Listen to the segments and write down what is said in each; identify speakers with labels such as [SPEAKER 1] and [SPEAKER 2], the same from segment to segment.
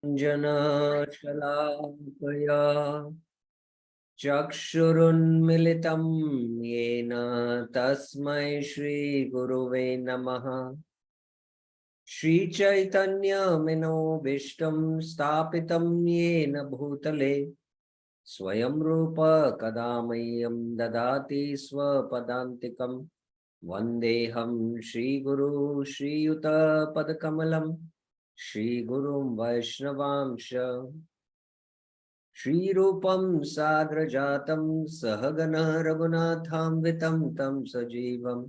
[SPEAKER 1] Anjana-shalakaya चक्षुरुन्मिलितं येन तस्मै श्रीगुरुवे नमः। श्रीचैतन्यमनोभीष्टं स्थापितं येन भूतले स्वयं रूप कदा मह्यं ददाति स्वपदान्तिकं। वन्देऽहं श्रीगुरु श्रीयुतपदकमलं श्रीगुरुं वैष्णवांश। श्रीरूपं साग्रजातं सहगण रघुनाथान्वितं तं सजीवं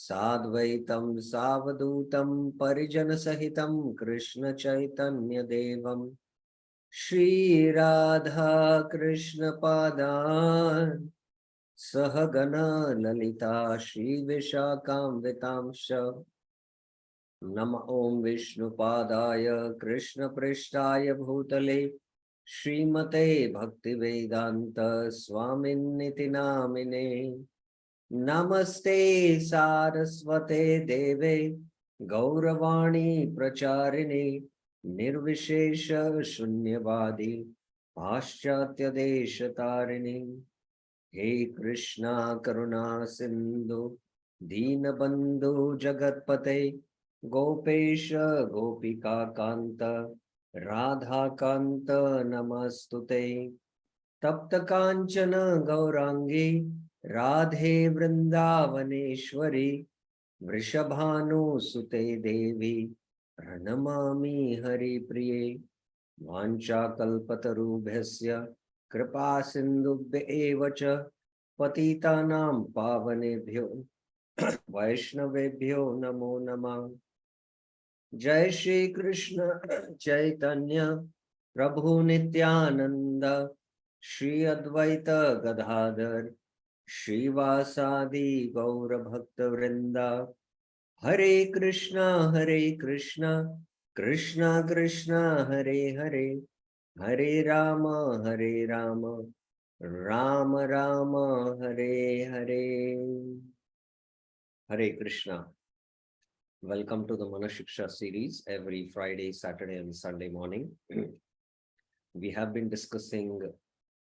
[SPEAKER 1] साद्वैतं सावधूतं परिजनसहितं कृष्णचैतन्यदेवं श्रीराधा कृष्णपादान् सहगण ललिता श्रीविशाखान्वितांश्च। नमः ॐ विष्णुपादाय कृष्णपृष्ठाय भूतले श्रीमते भक्तिवेदांत स्वामिन्निति नामिने। नमस्ते सारस्वते देवे गौरवाणी प्रचारिणे निर्विशेष शून्यवादी पाश्चात्य देश तारिणी। हे कृष्णा करुणा सिंधु दीनबंधु जगतपते गोपेश गोपिका कांत राधा कांत नमस्तुते। तप्त कांचन गौरांगी राधे वृंदावनेश्वरी वृषभानुसुते देवी प्रणमामि हरिप्रिये। वाञ्छाकल्पतरुभ्यस्य कृपा सिन्धुभ्य एव च पतितानां पावनेभ्यो वैष्णवेभ्यो नमो नमः। जय श्री कृष्ण चैतन्य प्रभु नित्यानंद श्री अद्वैत गदाधर श्रीवासादि गौर भक्त वृंदा। हरे कृष्णा कृष्णा कृष्णा हरे हरे, हरे राम राम राम हरे हरे। हरे Krishna. Welcome to the Manah Shiksha series every Friday, Saturday and Sunday morning. We have been discussing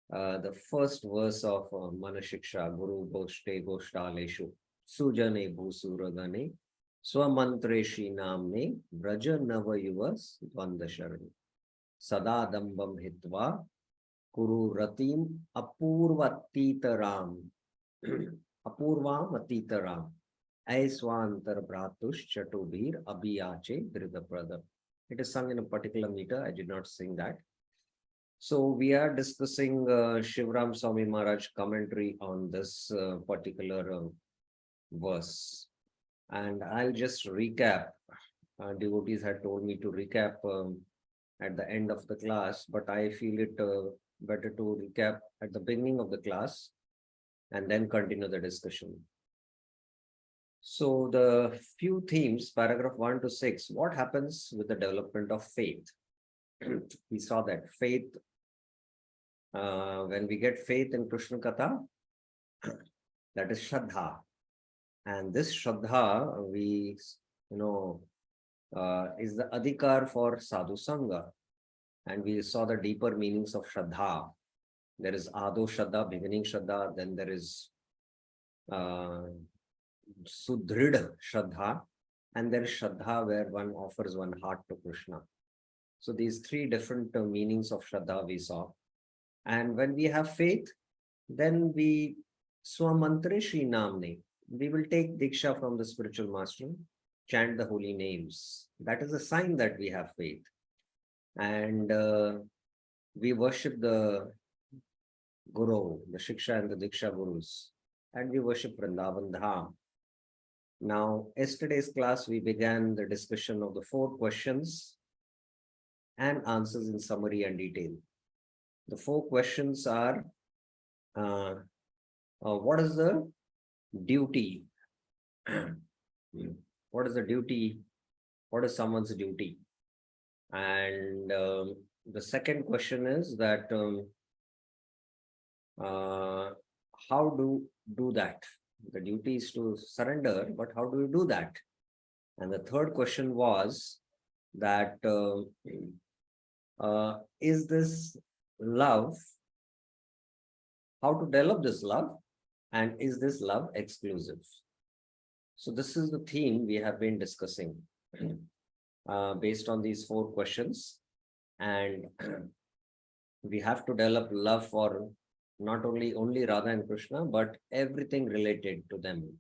[SPEAKER 1] the first verse of Manah Shiksha, Guru Goshte Goshtaleshu, Sujane Bhusuragane, Swamantreshi Namne, Vraja Navayuvas Dvandasharani, Sadadambam Hitva, Kuru Ratim Apurvatitaram, Apurvam Atitaram. Aiswantar Bratush Chatubir Abhiyache Dhridaprada. It is sung in a particular meter. I did not sing that. So we are discussing Shivram Swami Maharaj commentary on this particular verse. And I'll just recap. Devotees had told me to recap at the end of the class, but I feel it better to recap at the beginning of the class and then continue the discussion. So the few themes, paragraph 1 to 6, what happens with the development of faith? We saw that faith, when we get faith in Krishna Katha, that is Shraddha. And this Shraddha, we, is the adhikar for Sadhu Sangha. And we saw the deeper meanings of Shraddha. There is Ado Shraddha, beginning Shraddha, then there is Sudhrid Shraddha, and there is Shraddha where one offers one heart to Krishna. So these three different meanings of Shraddha we saw. And when we have faith, then we Swamantre Shri Namne, we will take Diksha from the spiritual master, chant the holy names. That is a sign that we have faith. And we worship the Guru, the Shiksha and the Diksha Gurus, and we worship Vrindavan Dham. Now, yesterday's class, we began the discussion of the 4 questions and answers in summary and detail. The 4 questions are, what is the duty? What is the duty? What is someone's duty? And the second question is that, how do that? The duty is to surrender, but how do you do that? And the third question was that Is this love, how to develop this love, and is this love exclusive? So this is the theme we have been discussing based on these four questions. And we have to develop love for not only Radha and Krishna, but everything related to them.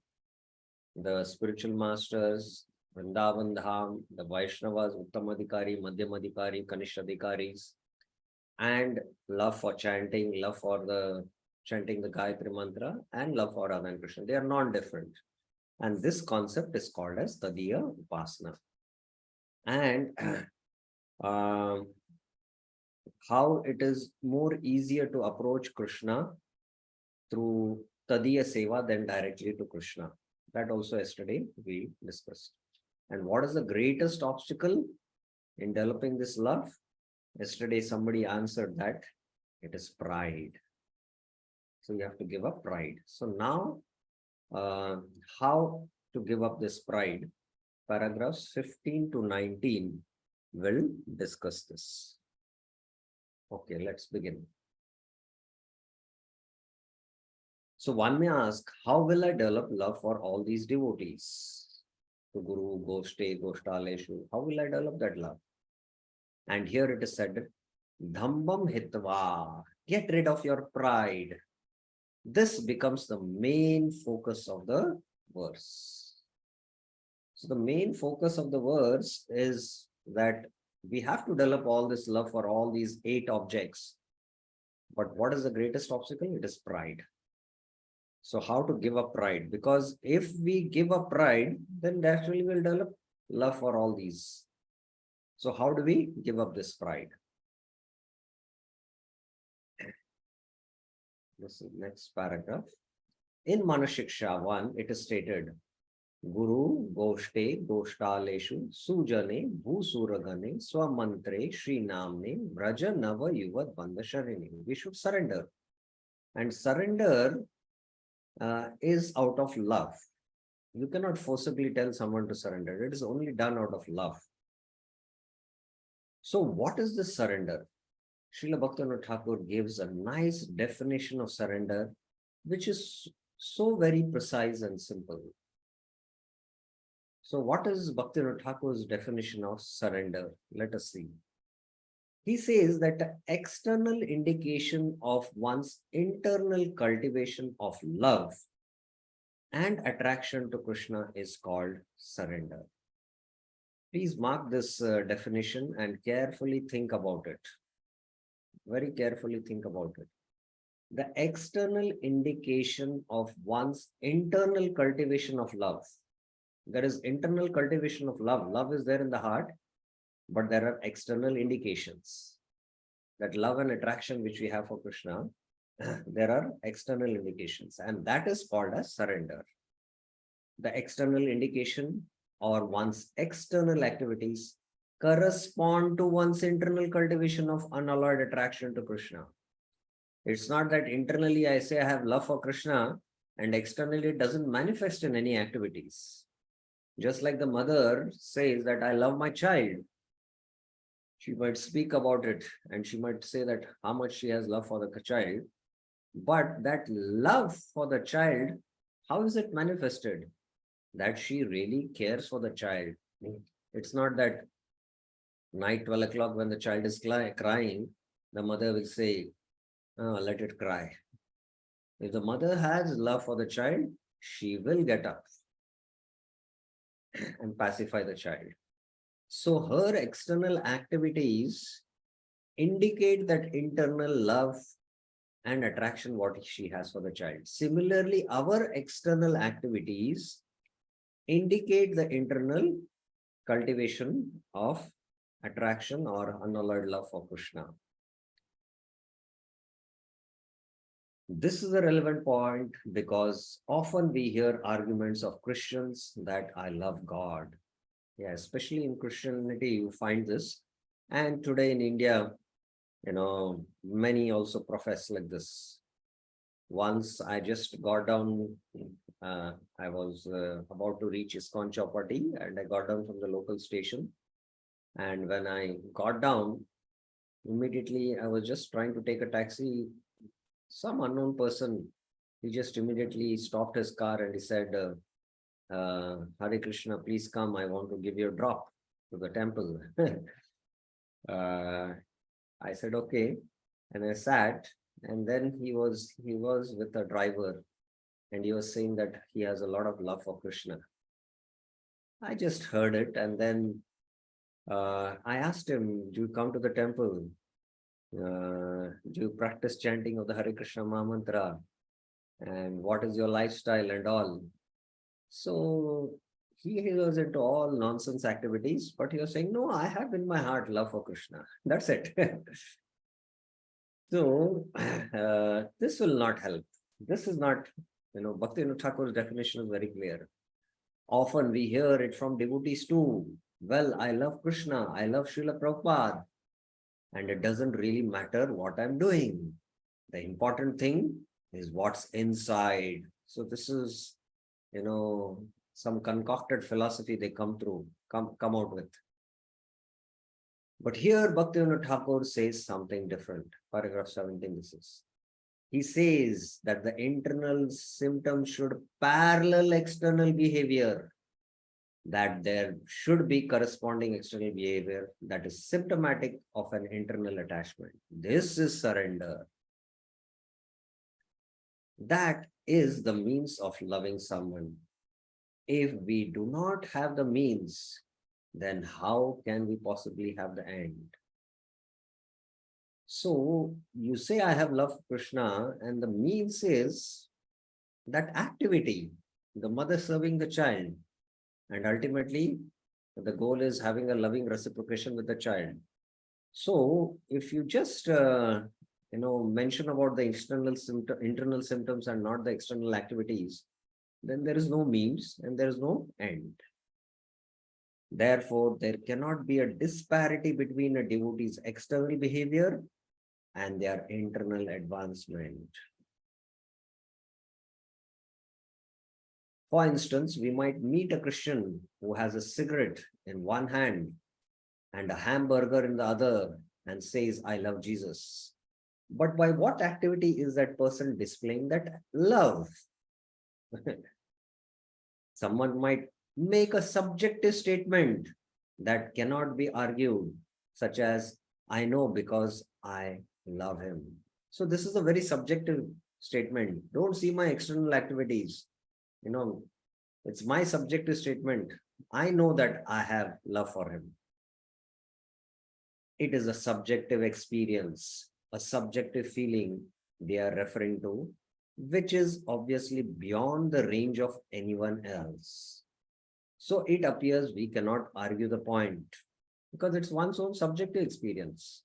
[SPEAKER 1] The spiritual masters, Vrindavan Dham, the Vaishnavas, Uttamadhikari, Madhyamadhikari, Kanishadhikaris, and love for chanting, love for the chanting the Gayatri Mantra, and love for Radha and Krishna. They are non-different. And this concept is called as Tadiya Upasana. And how it is more easier to approach Krishna through Tadiya Seva than directly to Krishna. That also yesterday we discussed. And what is the greatest obstacle in developing this love? Yesterday somebody answered that it is pride. So you have to give up pride. So now, how to give up this pride? Paragraphs 15 to 19 will discuss this. Okay, let's begin. So one may ask, how will I develop love for all these devotees? To Guru, Goshte, Goshtaleshu. How will I develop that love? And here it is said, Dhambam Hitva, get rid of your pride. This becomes the main focus of the verse. So the main focus of the verse is that we have to develop all this love for all these 8 objects. But what is the greatest obstacle? It is pride. So how to give up pride? Because if we give up pride, then naturally we'll develop love for all these. So how do we give up this pride? This is next paragraph. In Manah 1, it is stated, Guru Goshte Goshtaleshu Sujane Bhusuragane Swamantre Shri Namne Braja Nava Yuvat Bandasharini. We should surrender. And surrender is out of love. You cannot forcibly tell someone to surrender. It is only done out of love. So what is this surrender? Srila Bhaktivinoda Thakur gives a nice definition of surrender, which is so very precise and simple. So what is Bhaktivinoda Thakur's definition of surrender? Let us see. He says that the external indication of one's internal cultivation of love and attraction to Krishna is called surrender. Please mark this definition and carefully think about it. Very carefully think about it. The external indication of one's internal cultivation of love. There is internal cultivation of love. Love is there in the heart, but there are external indications. That love and attraction which we have for Krishna, there are external indications, and that is called as surrender. The external indication or one's external activities correspond to one's internal cultivation of unalloyed attraction to Krishna. It's not that internally I say I have love for Krishna and externally it doesn't manifest in any activities. Just like the mother says that I love my child. She might speak about it and she might say that how much she has love for the child. But that love for the child, how is it manifested? That she really cares for the child. It's not that night 12 o'clock when the child is crying, the mother will say, oh, let it cry. If the mother has love for the child, she will get up and pacify the child. So her external activities indicate that internal love and attraction what she has for the child. Similarly, our external activities indicate the internal cultivation of attraction or unalloyed love for Krishna. This is a relevant point because often we hear arguments of Christians that I love God. Yeah, especially in Christianity, you find this. And today in India, many also profess like this. Once I just got down, I was about to reach ISKCON Chowpatty and I got down from the local station. And when I got down, Immediately, I was just trying to take a taxi. Some unknown person, he just immediately stopped his car and he said, Hare Krishna, please come. I want to give you a drop to the temple. uh, I said, okay. And I sat, and then he was with a driver, and he was saying that he has a lot of love for Krishna. I just heard it, and then I asked him, do you come to the temple? Do you practice chanting of the Hare Krishna Maha Mantra? And what is your lifestyle and all? So he was into all nonsense activities, but he was saying, no, I have in my heart love for Krishna. That's it. So this will not help. This is not, Bhakti Thakur's definition is very clear. Often we hear it from devotees too. Well, I love Krishna, I love Srila Prabhupada, and it doesn't really matter what I'm doing. The important thing is what's inside. So this is, some concocted philosophy they come out with. But here Bhaktivinoda Thakur says something different. Paragraph 17, this is. He says that the internal symptoms should parallel external behavior, that there should be corresponding external behavior that is symptomatic of an internal attachment. This is surrender. That is the means of loving someone. If we do not have the means, then how can we possibly have the end? So you say, I have love for Krishna, and the means is that activity, the mother serving the child, and ultimately the goal is having a loving reciprocation with the child. So if you just mention about the internal symptoms and not the external activities, then there is no means and there is no end. Therefore, there cannot be a disparity between a devotee's external behavior and their internal advancement. For instance, we might meet a Christian who has a cigarette in one hand and a hamburger in the other and says, I love Jesus. But by what activity is that person displaying that love? Someone might make a subjective statement that cannot be argued, such as, I know because I love him. So this is a very subjective statement. Don't see my external activities. It's my subjective statement. I know that I have love for him. It is a subjective experience, a subjective feeling they are referring to, which is obviously beyond the range of anyone else. So it appears we cannot argue the point because it's one's own subjective experience.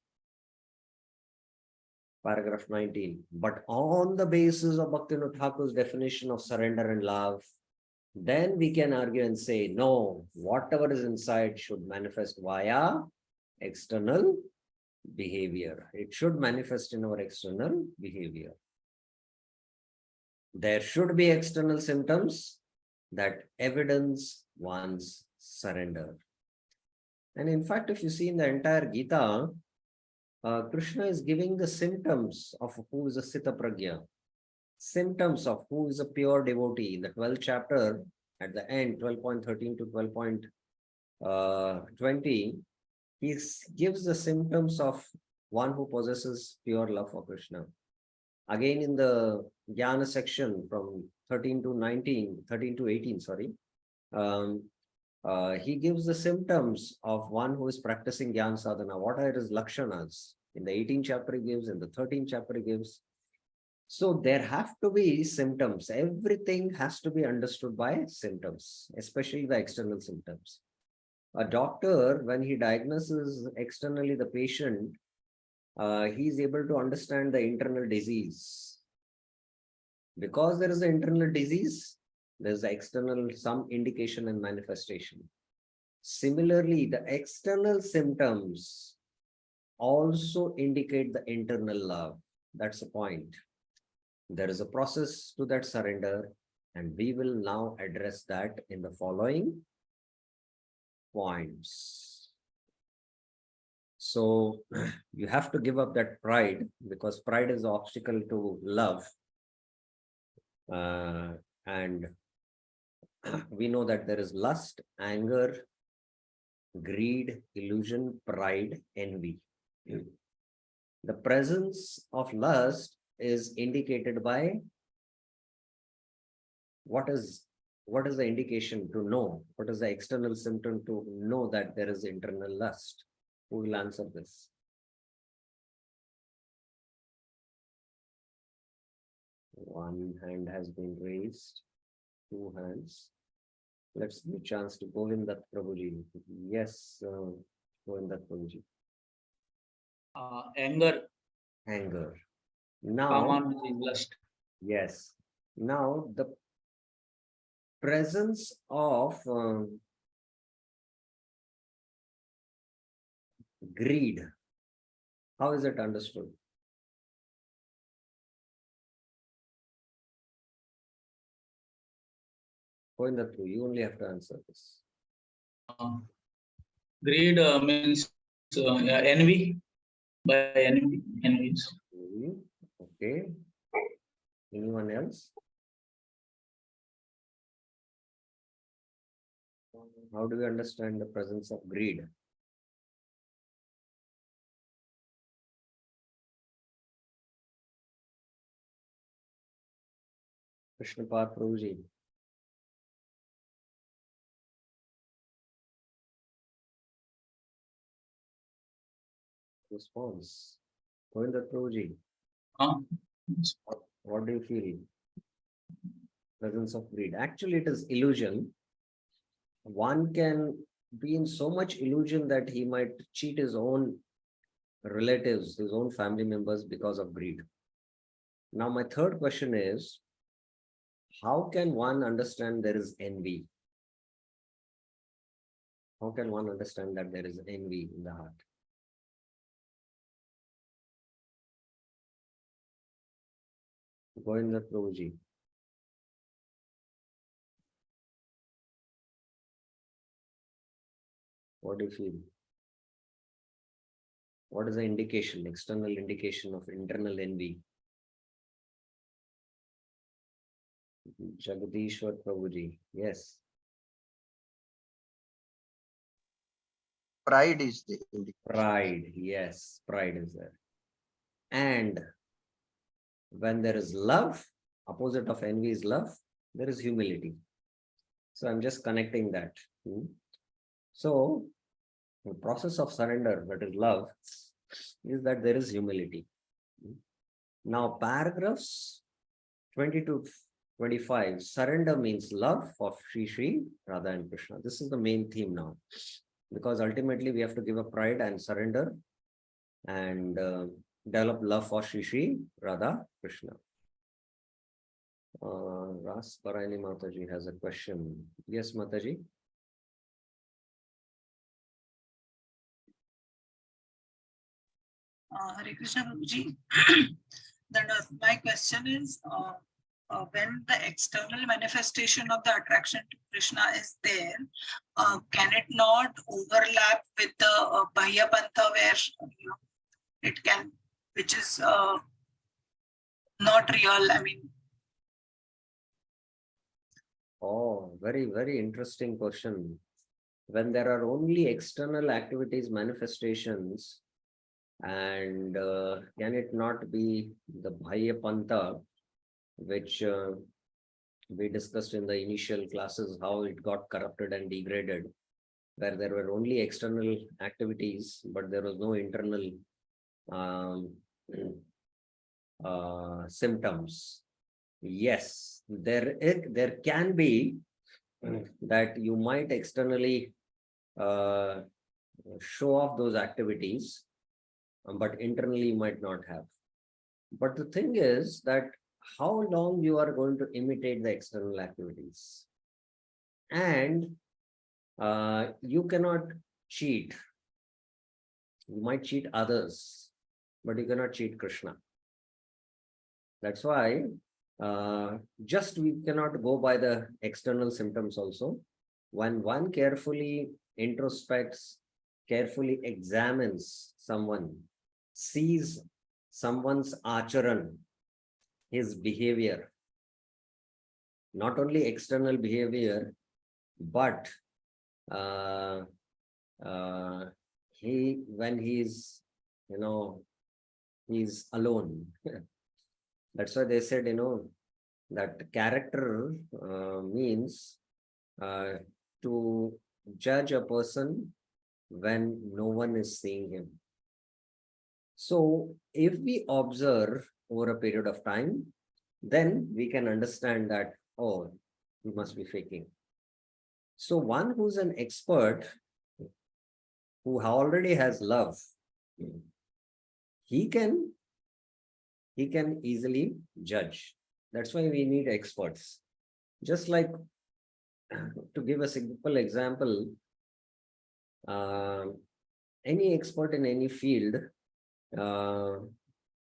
[SPEAKER 1] Paragraph 19. But on the basis of Bhaktivinoda Thakur's definition of surrender and love, then we can argue and say, no, whatever is inside should manifest via external behavior. It should manifest in our external behavior. There should be external symptoms that evidence one's surrender. And in fact, if you see in the entire Gita, Krishna is giving the symptoms of who is a Sita Pragya, symptoms of who is a pure devotee. In the 12th chapter, at the end, 12.13 to 12.20, he gives the symptoms of one who possesses pure love for Krishna. Again, in the Jnana section from 13 to 18, he gives the symptoms of one who is practicing Jnana Sadhana. What are his Lakshanas? In the 18th chapter he gives, in the 13th chapter he gives. So there have to be symptoms. Everything has to be understood by symptoms, especially the external symptoms. A doctor, when he diagnoses externally the patient, he is able to understand the internal disease. Because there is an internal disease, there is external some indication and manifestation. Similarly, the external symptoms also indicate the internal love. That's the point. There is a process to that surrender, and we will now address that in the following points. So you have to give up that pride, because pride is the obstacle to love. And we know that there is lust, anger, greed, illusion, pride, envy. The presence of lust is indicated by what is the indication to know? What is the external symptom to know that there is internal lust? Who will answer this? One hand has been raised, two hands. Let's give a chance to Govindat Prabhuji. Yes, Govindat Prabhuji.
[SPEAKER 2] Anger,
[SPEAKER 1] Anger. Now,
[SPEAKER 2] common is lust.
[SPEAKER 1] yes. Now the presence of greed. How is it understood? Govindat, you only have to answer this.
[SPEAKER 2] Greed means envy. By envy.
[SPEAKER 1] Okay. Anyone else? How do we understand the presence of greed? Krishnapal Prabhuji. Response. Govindat Prabhuji. What do you feel? Presence of greed. Actually, it is illusion. One can be in so much illusion that he might cheat his own relatives, his own family members, because of greed. Now, my third question is, how can one understand there is envy? How can one understand that there is envy in the heart? Govindat Prabhuji. What do you feel? What is the indication, external indication of internal envy? Jagadishwar Prabhuji. Yes.
[SPEAKER 3] Pride is the indication.
[SPEAKER 1] Pride. Yes, pride is there. And when there is love, opposite of envy is love, there is humility. So I'm just connecting that. So the process of surrender, that is love, is that there is humility. Now paragraphs 20 to 25, surrender means love for Sri Radha and Krishna. This is the main theme now, because ultimately we have to give up pride and surrender and develop love for Sri Radha Krishna. Ras Parayani Mataji has a question. Yes, Mataji.
[SPEAKER 4] Hare Krishna Prabhuji. Then my question is, when the external manifestation of the attraction to Krishna is there, can it not overlap with the Bahya Pantha, where it can, which is not real? I mean.
[SPEAKER 1] Oh, very, very interesting question. When there are only external activities, manifestations, and can it not be the Bahya Pantha, which we discussed in the initial classes, how it got corrupted and degraded, where there were only external activities, but there was no internal symptoms. Yes, there can be that you might externally show off those activities, but internally you might not have. But the thing is that how long you are going to imitate the external activities, and you cannot cheat. You might cheat others, but you cannot cheat Krishna. That's why just we cannot go by the external symptoms also. When one carefully introspects carefully examines someone, sees someone's acharan, his behavior, not only external behavior, but uh, uh, when he's, he's alone. That's why they said, that character means uh, to judge a person when no one is seeing him. So if we observe over a period of time, then we can understand that, oh, he must be faking. So one who's an expert, who already has love, he can easily judge. That's why we need experts. Just like, to give a simple example, any expert in any field,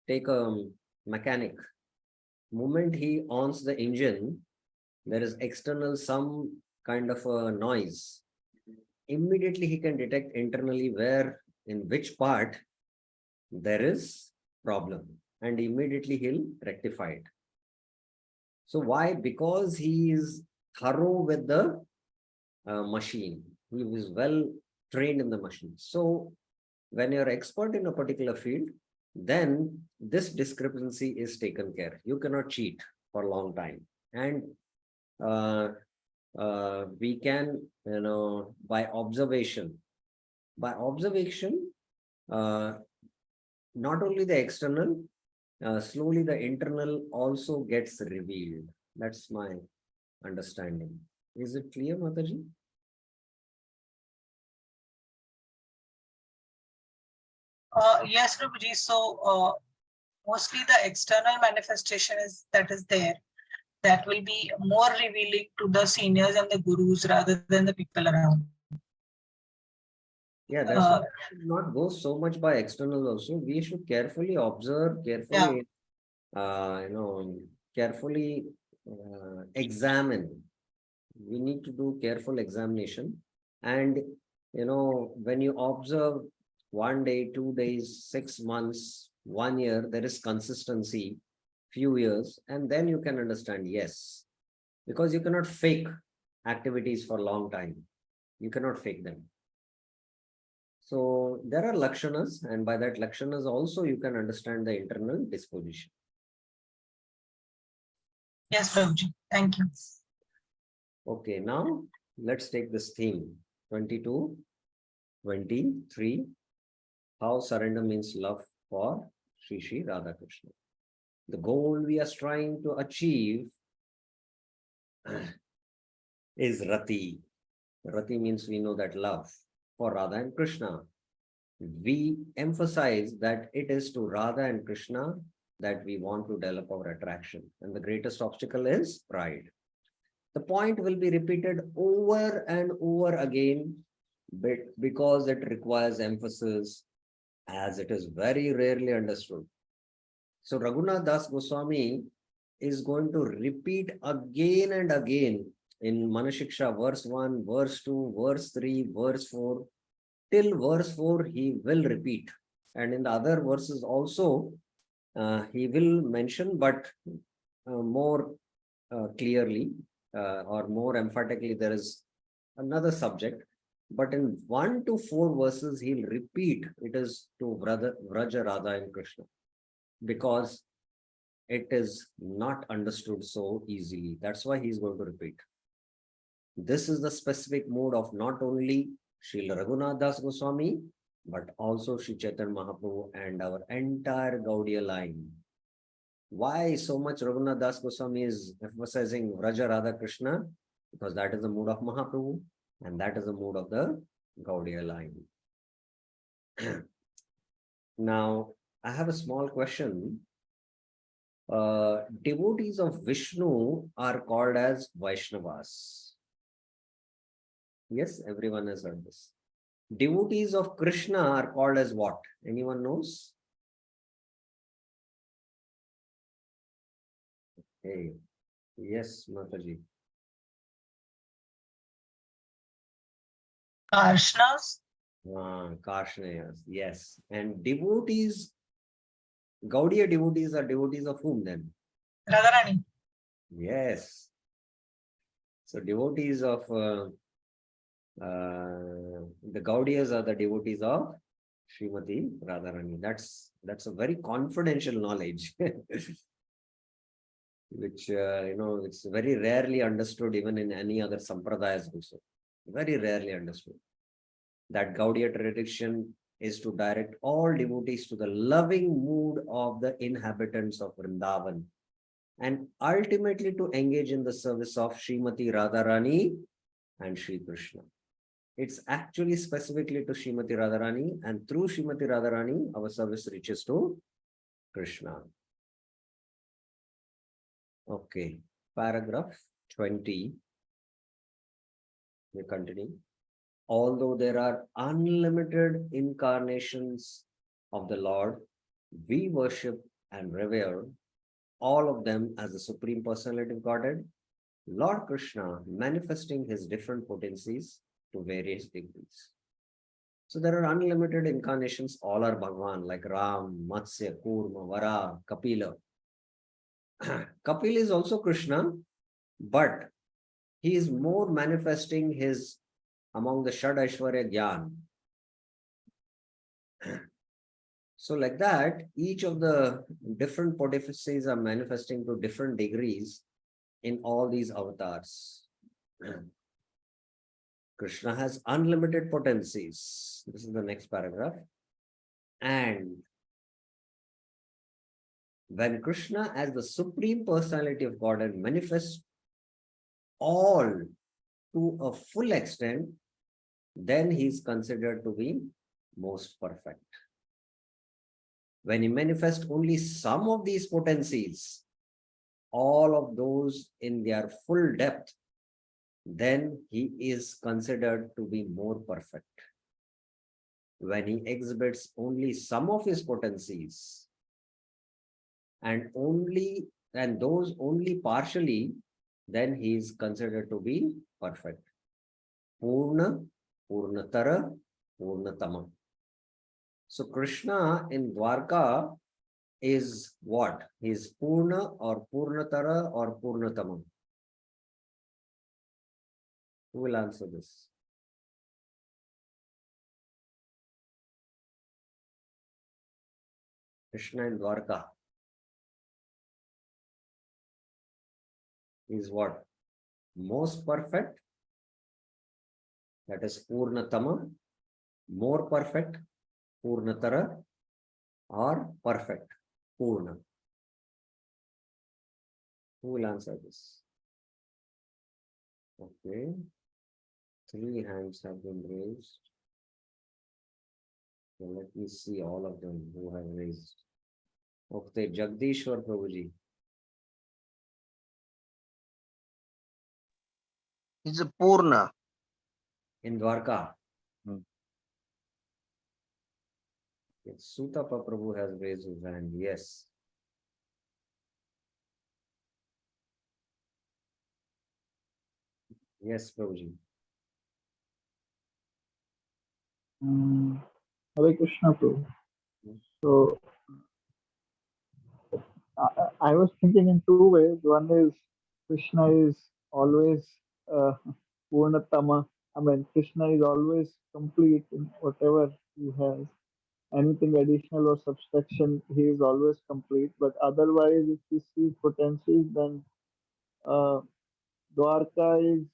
[SPEAKER 1] take a mechanic. Moment he ons the engine, there is external some kind of a noise. Immediately he can detect internally where, in which part there is problem, and immediately he'll rectify it. So why? Because he is thorough with the machine. He is well trained in the machine. So when you're expert in a particular field, then this discrepancy is taken care. You cannot cheat for a long time. And we can, by observation, not only the external, slowly the internal also gets revealed. That's my understanding. Is it clear, Mataji?
[SPEAKER 4] Yes, Prabhuji. So mostly the external manifestation is there. That will be more revealing to the seniors and the gurus rather than the people around.
[SPEAKER 1] Yeah, that's why we should not go so much by external also. We should carefully observe, carefully, carefully examine. We need to do careful examination. And, when you observe 1 day, 2 days, 6 months, 1 year, there is consistency, few years, and then you can understand, yes, because you cannot fake activities for a long time. You cannot fake them. So there are lakshanas, and by that lakshanas also you can understand the internal disposition.
[SPEAKER 4] Yes, Prabhuji. Thank you.
[SPEAKER 1] Okay, now let's take this theme 22, 23. How surrender means love for Sri Sri Radha Krishna. The goal we are trying to achieve is Rati. Rati means we know that love for Radha and Krishna. We emphasize that it is to Radha and Krishna that we want to develop our attraction. And the greatest obstacle is pride. The point will be repeated over and over again, but because it requires emphasis, as it is very rarely understood. So Raghunath Das Goswami is going to repeat again and again in Manashiksha, verse 1, verse 2, verse 3, verse 4, till verse 4 he will repeat. And in the other verses also, he will mention, but more clearly or more emphatically, there is another subject. But in 1 to 4 verses, he'll repeat it is to Vraja, Radha and Krishna, because it is not understood so easily. That's why he's going to repeat. This is the specific mood of not only Srila Raghunath Das Goswami, but also Sri Chaitanya Mahaprabhu and our entire Gaudiya line. Why so much Raghunath Das Goswami is emphasizing Vraja, Radha, Krishna? Because that is the mood of Mahaprabhu, and that is the mood of the Gaudiya line. Now, I have a small question. Devotees of Vishnu are called as Vaishnavas. Yes, everyone has heard this. Devotees of Krishna are called as what? Anyone knows? Hey, yes, Mataji.
[SPEAKER 4] Arshnas.
[SPEAKER 1] Karshnayas, yes. And devotees, Gaudiya devotees are devotees of whom then?
[SPEAKER 4] Radharani.
[SPEAKER 1] Yes. So devotees of the Gaudiyas are the devotees of Srimati Radharani. That's a very confidential knowledge, which it's very rarely understood even in any other sampradayas also. Very rarely understood. That Gaudiya tradition is to direct all devotees to the loving mood of the inhabitants of Vrindavan and ultimately to engage in the service of Srimati Radharani and Sri Krishna. It's actually specifically to Srimati Radharani, and through Srimati Radharani, our service reaches to Krishna. Okay, paragraph 20. We continue. Although there are unlimited incarnations of the Lord, we worship and revere all of them as the Supreme Personality of Godhead, Lord Krishna manifesting his different potencies to various degrees. So there are unlimited incarnations, all are Bhagavan, like Ram, Matsya, Kurma, Vara, Kapila. Kapil is also Krishna, but he is more manifesting his among the Shad Aishwarya Gyan. So like that, each of the different potencies are manifesting to different degrees in all these avatars. Krishna has unlimited potencies. This is the next paragraph. And when Krishna as the Supreme Personality of Godhead manifests all to a full extent, then he is considered to be most perfect. When he manifests only some of these potencies, all of those in their full depth, then he is considered to be more perfect. When he exhibits only some of his potencies and those only partially, then he is considered to be perfect. Purna, Purnatara, Purnatama. So Krishna in Dwarka is what? He is Purna or Purnatara or Purnatama? Who will answer this? Krishna in Dwarka is what? Most perfect, that is Purnatama, more perfect, Purnatara, or perfect, Purna. Who will answer this? Okay. 3 hands have been raised. So let me see all of them who have raised. Okay, Jagdishwar Prabhuji.
[SPEAKER 3] It's a Purna.
[SPEAKER 1] In Dwarka.
[SPEAKER 3] Hmm.
[SPEAKER 1] Yes, Sutapa Prabhu has raised his hand. Yes. Yes, Prabhuji.
[SPEAKER 5] Hare Krishna Prabhu. So I was thinking in 2 ways. One is Krishna is always Purnatama. I mean, Krishna is always complete in whatever he has. Anything additional or subtraction, he is always complete. But otherwise, if you see potencies, then Dwarka is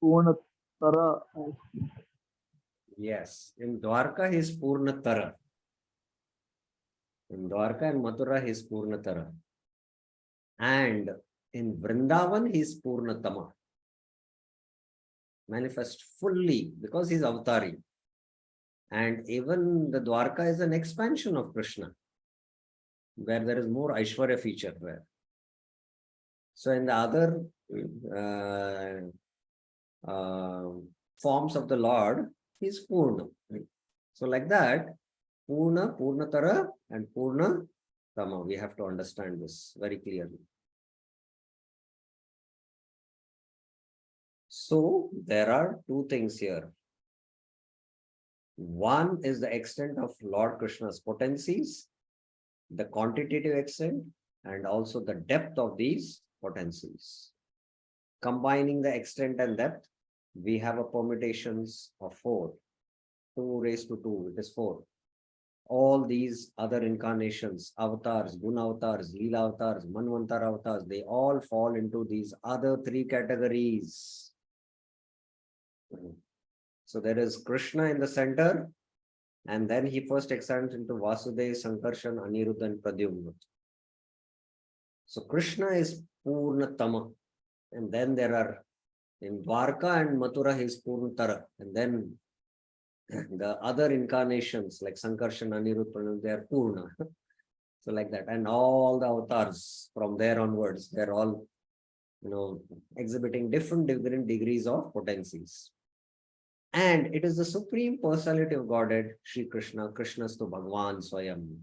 [SPEAKER 5] Purnatara.
[SPEAKER 1] Yes. In Dwarka, he is Purnatara. In Dwarka and Mathura, he is Purnatara. And in Vrindavan, he is Purnatama. Manifest fully because he is Avatari. And even the Dwarka is an expansion of Krishna, where there is more Aishwarya feature there. So in the other forms of the Lord, he is Purna. So like that, Purna, Purnatara, and Purna Tama. We have to understand this very clearly. So there are two things here. One is the extent of Lord Krishna's potencies, the quantitative extent, and also the depth of these potencies. Combining the extent and depth, we have a permutations of 4. 2 raised to 2, it is 4. All these other incarnations, avatars, guna avatars, leela avatars, manvantar avatars, they all fall into these other 3 categories. So there is Krishna in the center, and then he first extends into Vasudeva, Sankarshan, Aniruddha, and Pradyumna. So Krishna is Purnatama, and then there are in Dwarka and Mathura he is Purnatara, and then the other incarnations like Sankarshan, Aniruddha, they are Purna. So like that, and all the avatars from there onwards, they're all, exhibiting different degrees of potencies. And it is the Supreme Personality of Godhead, Sri Krishna, Krishnastu Bhagavan Swayam,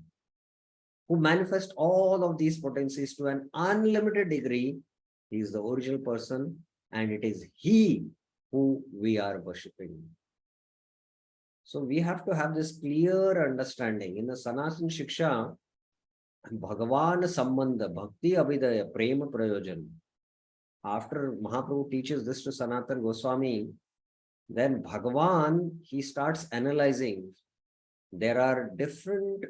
[SPEAKER 1] who manifests all of these potencies to an unlimited degree. He is the original person, and it is He who we are worshipping. So we have to have this clear understanding. In the Sanatana Shiksha, Bhagavan Sambandha, Bhakti Abhidaya, Prema Prayojan. After Mahaprabhu teaches this to Sanatana Goswami, then Bhagavan, he starts analyzing. There are different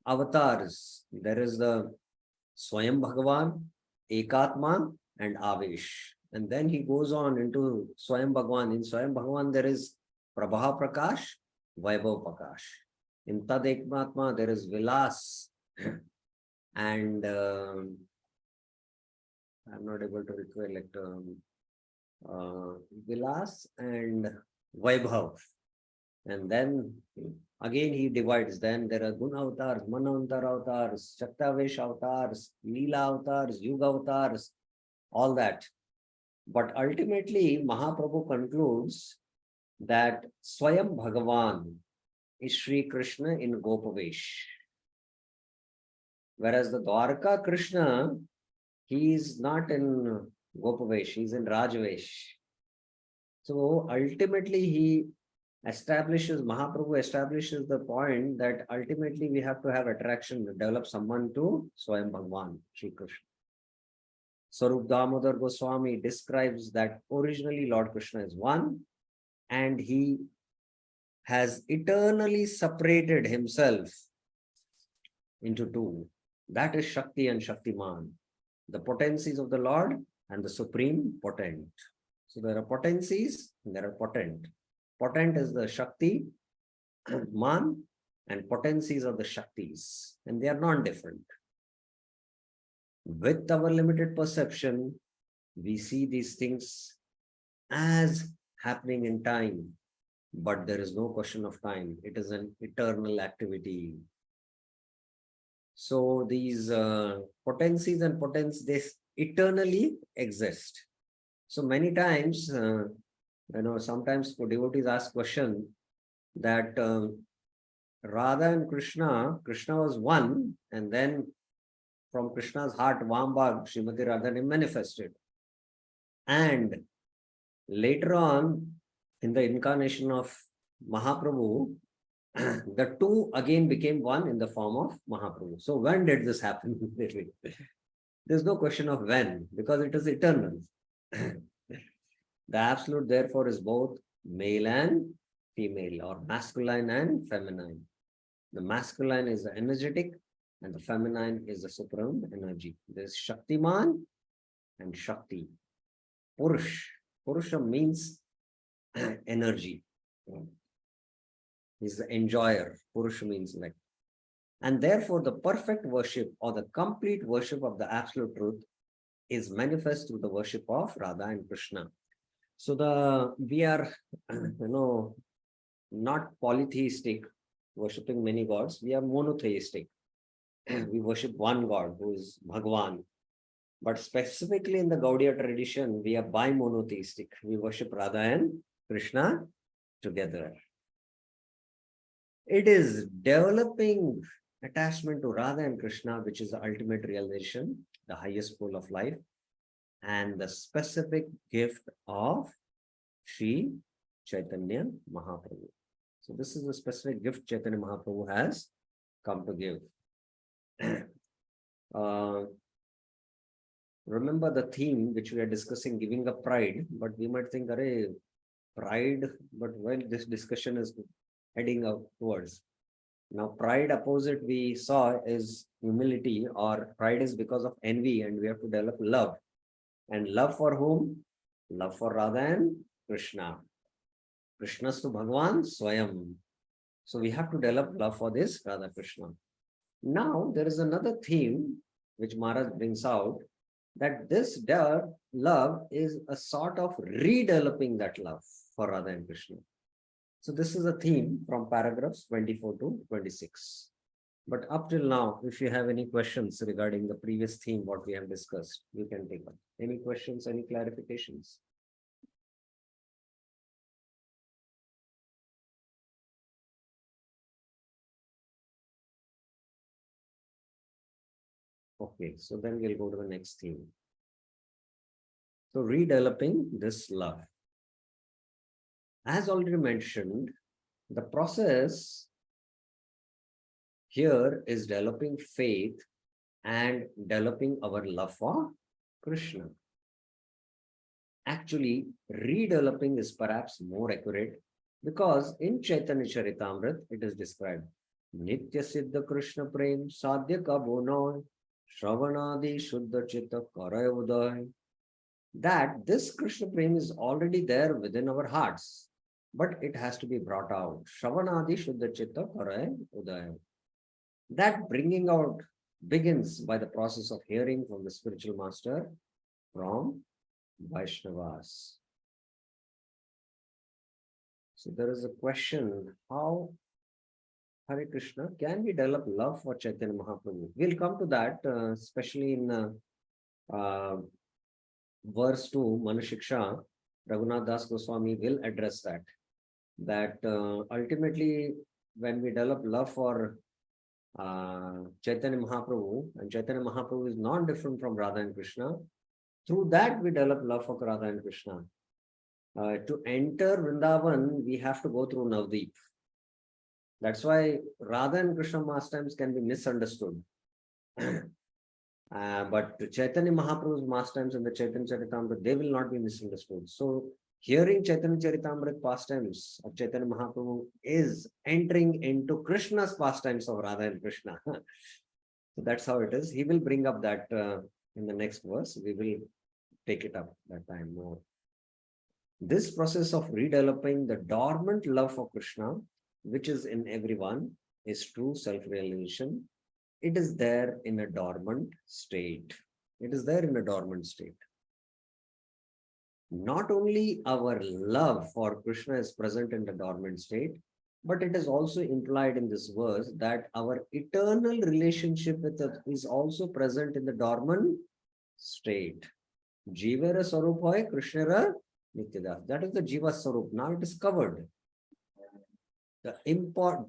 [SPEAKER 1] avatars. There is the Swayam Bhagavan, Ekatma, and Avesh. And then he goes on into Swayam Bhagavan. In Swayam Bhagavan, there is Prabha Prakash, Vaibhav Prakash. In Tad Ekmatma, there is Vilas, and I'm not able to recollect Vilas and Vaibhav. And then again he divides. Then there are Guna avatars, Manvantar avatars, Shaktavesh avatars, Leela avatars, Yuga avatars, all that. But ultimately, Mahaprabhu concludes that Swayam Bhagavan is Sri Krishna in Gopavesh. Whereas the Dwarka Krishna, he is not in Gopavesh, he is in Rajvesh. So ultimately, Mahaprabhu establishes the point that ultimately we have to have attraction to develop someone to Swayam Bhagavan, Sri Krishna. Sarup Damodar Goswami describes that originally Lord Krishna is one, and he has eternally separated himself into 2. That is Shakti and Shaktiman, the potencies of the Lord and the supreme potent. So there are potencies and there are potent. Potent is the Shakti, Man, and potencies of the Shaktis, and they are non-different. With our limited perception, we see these things as happening in time, but there is no question of time. It is an eternal activity. So these potencies and potents, they eternally exist. So many times, sometimes devotees ask question that Radha and Krishna was one, and then from Krishna's heart, Vambhag, Srimati Radharani manifested. And later on, in the incarnation of Mahaprabhu, the 2 again became one in the form of Mahaprabhu. So when did this happen? There's no question of when, because it is eternal. The absolute, therefore, is both male and female, or masculine and feminine. The masculine is the energetic, and the feminine is the supreme energy. There's Shaktiman and Shakti. Purush. Purusha means energy. He's the enjoyer. Purusha means like. And therefore, the perfect worship or the complete worship of the absolute truth is manifest through the worship of Radha and Krishna. So we are, not polytheistic, worshipping many gods. We are monotheistic. We worship one God, who is Bhagavan. But specifically in the Gaudiya tradition, we are bi-monotheistic. We worship Radha and Krishna together. It is developing attachment to Radha and Krishna, which is the ultimate realization, the highest goal of life, and the specific gift of Shri Chaitanya Mahaprabhu. So this is the specific gift Chaitanya Mahaprabhu has come to give. Remember the theme which we are discussing, giving up pride, but we might think, array, pride, but well, this discussion is heading up towards. Now, pride opposite we saw is humility, or pride is because of envy, and we have to develop love. And love for whom? Love for Radha and Krishna. Krishnastu Bhagwan Swayam. So we have to develop love for this Radha Krishna. Now there is another theme which Maharaj brings out, that this love is a sort of redeveloping that love for Radha and Krishna. So this is a theme from paragraphs 24 to 26. But up till now, if you have any questions regarding the previous theme, what we have discussed, you can take up. Any questions, any clarifications? Okay, so then we'll go to the next theme. So redeveloping this love. As already mentioned, the process here is developing faith and developing our love for Krishna. Actually, redeveloping is perhaps more accurate, because in Chaitanya Charitamrita it is described Nitya Siddha Krishna Prem Sadhya Kabonoy Shravanadi Shuddha Chitta Karay Uday, that this Krishna Prem is already there within our hearts, but it has to be brought out. Shravanadi Shuddha Chitta Karay Uday. That bringing out begins by the process of hearing from the spiritual master, from Vaishnavas. So there is a question, how, Hare Krishna, can we develop love for Chaitanya Mahaprabhu? We'll come to that, especially in verse 2, Manashiksha. Raghunath Das Goswami will address that ultimately when we develop love for Chaitanya Mahaprabhu, and Chaitanya Mahaprabhu is not different from Radha and Krishna, through that we develop love for Radha and Krishna. To enter Vrindavan, we have to go through Navdeep. That's why Radha and Krishna pastimes can be misunderstood. But Chaitanya Mahaprabhu's pastimes and the Chaitanya Charitamrita, they will not be misunderstood. So hearing Chaitanya Charitamrita pastimes of Chaitanya Mahaprabhu is entering into Krishna's pastimes of Radha and Krishna. So that's how it is. He will bring up that in the next verse. We will take it up that time more. This process of redeveloping the dormant love for Krishna, which is in everyone, is true self-realization. It is there in a dormant state. It is there in a dormant state. Not only our love for Krishna is present in the dormant state, but it is also implied in this verse that our eternal relationship with it is also present in the dormant state. Jivara Sarup hoy Krishnara Nityadas. That is the Jiva Sarup. Now it is covered.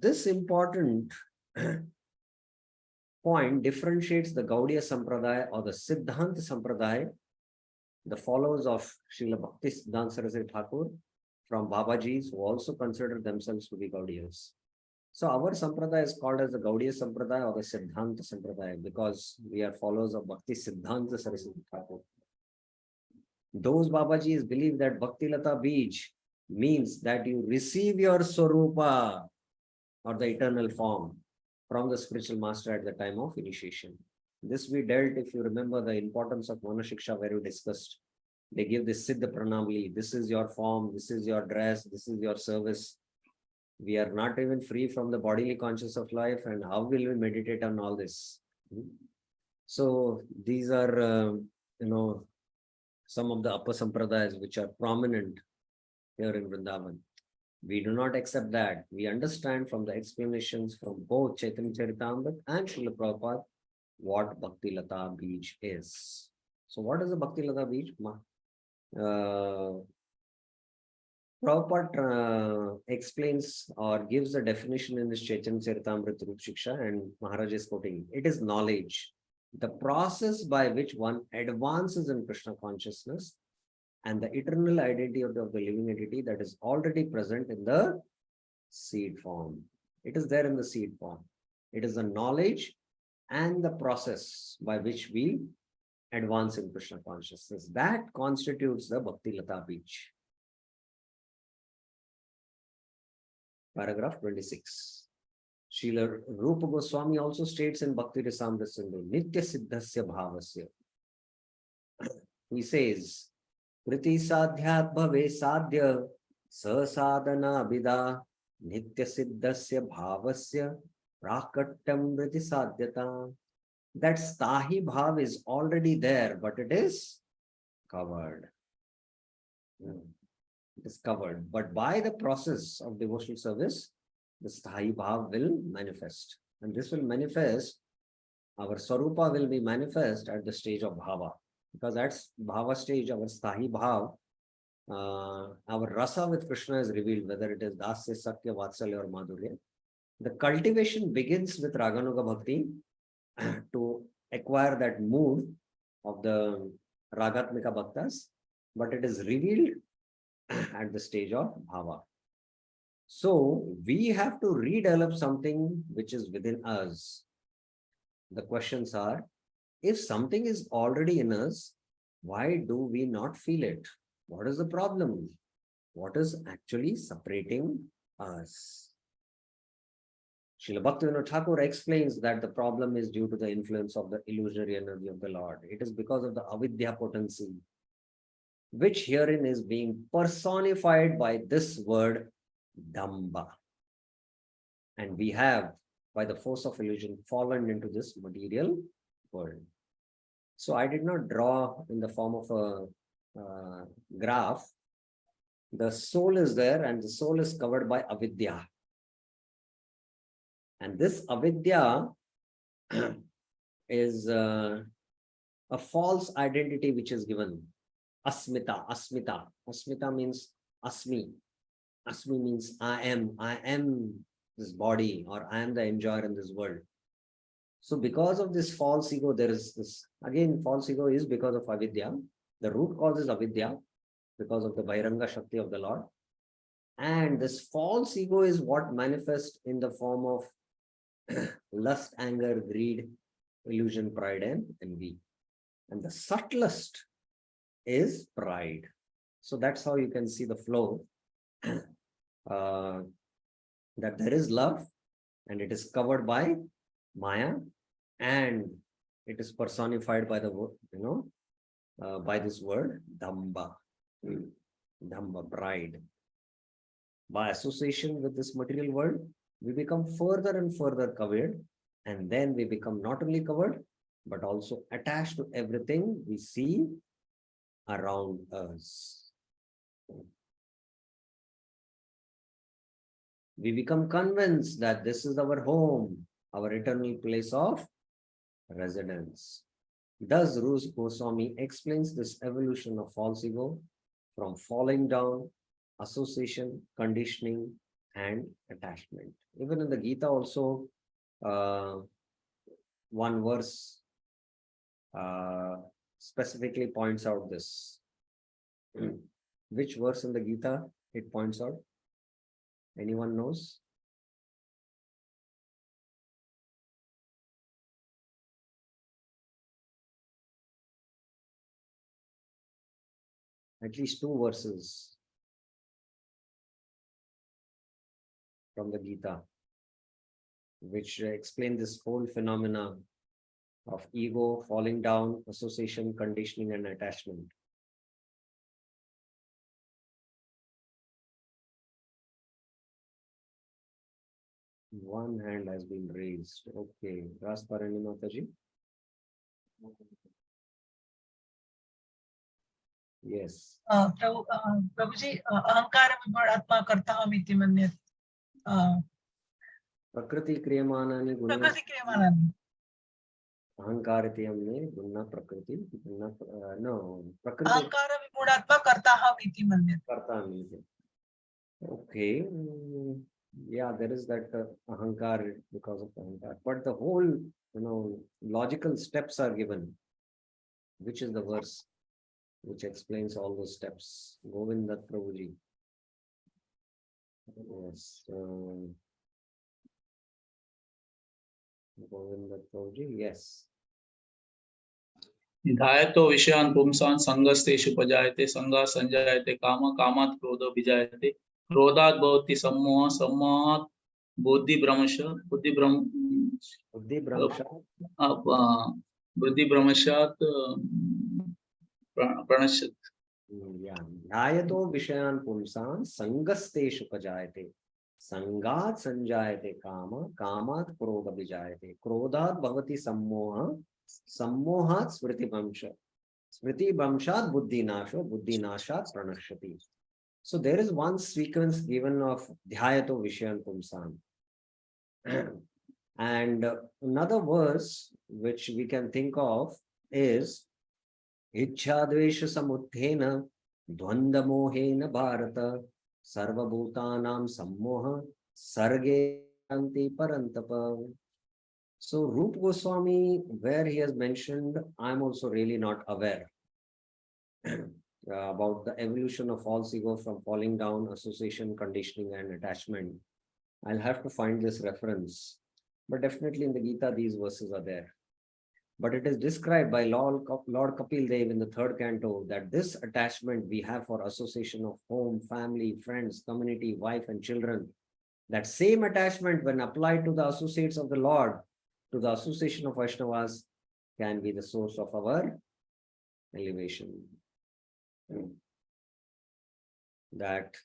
[SPEAKER 1] This important point differentiates the Gaudiya Sampradaya or the Siddhanta Sampradaya, the followers of Srila Bhakti Siddhanta Saraswati Thakur, from Babajis, who also consider themselves to be Gaudiyas. So our Sampradaya is called as the Gaudiya Sampradaya or the Siddhanta Sampradaya, because we are followers of Bhakti Siddhanta Saraswati Thakur. Those Babajis believe that Bhakti Lata Bij means that you receive your Swarupa, or the eternal form, from the spiritual master at the time of initiation. This we dealt, if you remember, the importance of Manashiksha, where we discussed. They give this Siddha Pranamali. This is your form, this is your dress, this is your service. We are not even free from the bodily conscious of life, and how will we meditate on all this? So these are, some of the upper sampradayas which are prominent here in Vrindavan. We do not accept that. We understand from the explanations from both Chaitanya Charitamrita and Srila Prabhupada what Bhakti Lata Bij is. So what is the Bhakti Lata Bij? Prabhupada explains or gives the definition in his Chaitanya Charitamrita Rup Shiksha, and Maharaj is quoting, it is knowledge, the process by which one advances in Krishna consciousness and the eternal identity of the living entity that is already present in the seed form. It is there in the seed form. It is the knowledge and the process by which we advance in Krishna consciousness. That constitutes the Bhakti Lata Beach. Paragraph 26. Srila Rupa Goswami also states in Bhakti Rasamrita Sindhu, Nitya Siddhasya Bhavasya. He says, Priti Sadhyat Bhave Sadhya Sasadana Abhida Nitya Siddhasya Bhavasya Prakatyam Priti Sadhyata. That Stahi Bhav is already there, but it is covered. It is covered. But by the process of devotional service, the Stahi Bhav will manifest. And this will manifest, our Swarupa will be manifest at the stage of Bhava. Because that's Bhava stage, our Stahi Bhav, our Rasa with Krishna is revealed, whether it is Dasya, Sakya, Vatsalya or Madhurya. The cultivation begins with Raganuga Bhakti to acquire that mood of the Ragatmika Bhaktas, but it is revealed at the stage of Bhava. So we have to redevelop something which is within us. The questions are, if something is already in us, why do we not feel it? What is the problem? What is actually separating us? Srila Bhaktivinoda Thakur explains that the problem is due to the influence of the illusory energy of the Lord. It is because of the avidya potency, which herein is being personified by this word Damba. And we have, by the force of illusion, fallen into this material world. So I did not draw in the form of a graph. The soul is there and the soul is covered by avidya. And this avidya is a false identity which is given. Asmita, asmita. Asmita means asmi. Asmi means I am this body, or I am the enjoyer in this world. So because of this false ego, there is this, again, false ego is because of avidya. The root cause is avidya, because of the Vairanga Shakti of the Lord. And this false ego is what manifests in the form of lust, anger, greed, illusion, pride, and envy. And the subtlest is pride. So that's how you can see the flow. That there is love and it is covered by Maya and it is personified by the word, by this word Damba. Damba, pride. By association with this material world, we become further and further covered, and then we become not only covered but also attached to everything we see around us. We become convinced that this is our home, our eternal place of residence. Thus, Rupa Goswami explains this evolution of false ego from falling down, association, conditioning, and attachment. Even in the Gita also, one verse specifically points out this. Which verse in the Gita it points out? Anyone knows? At least two verses from the Gita, which explain this whole phenomena of ego, falling down, association, conditioning, and attachment. One hand has been raised. Okay, Rasparani Mataji. Yes.
[SPEAKER 4] Prabhuji, ahankara vimadatma kartaham iti manyat.
[SPEAKER 1] Prakriti kriyamanani gunna.
[SPEAKER 4] Prakriti kriyamanani.
[SPEAKER 1] Ahankariti हमने गुन्ना प्रकृति no prakriti
[SPEAKER 4] Ahankara vimadatma kartaham iti manyat.
[SPEAKER 1] karta means. Okay, yeah, there is that ahankar because of ahankar, but the whole logical steps are given. Which is the verse? which explains all those steps. Govinda Prabhuji. Yes. Govinda Prabhuji, yes.
[SPEAKER 2] ध्यायतो विषयान् पुंसान् संगस्तेषु उपजायते संगात् संजायते काम कामात् क्रोधो विजायते क्रोधात् भवति सम्मोहः सम्मोहात् बुद्धिभ्रंश
[SPEAKER 1] Buddhi
[SPEAKER 2] बुद्धिभ्रंशात् प्रणश्यति.
[SPEAKER 1] Yeah. Dhyayato Vishayan Pumsan Sangasteshu Pajayate. Sangat Sanjayate Kama, Kamat Krodha Vijayate. Krodhat Bhavati Sammoha, Sammohat Smriti Bhamsha. Smriti Bhamshat Buddhi Nasho, Buddhi Nashat Pranashati. So there is one sequence given of Dhyayato Vishayan Pumsan. And another verse which we can think of is Ichchadvesha Samuthena Dvandamohena Bharata Sarvabhutanam Sammoha Sarge Anti Parantapa. So Rup Goswami, where he has mentioned, I'm also really not aware about the evolution of false ego from falling down, association, conditioning, and attachment. I'll have to find this reference. But definitely in the Gita, these verses are there. But it is described by Lord Kapil Dev in the third canto that this attachment we have for association of home, family, friends, community, wife, and children, that same attachment, when applied to the associates of the Lord, to the association of Vaishnavas, can be the source of our elevation. That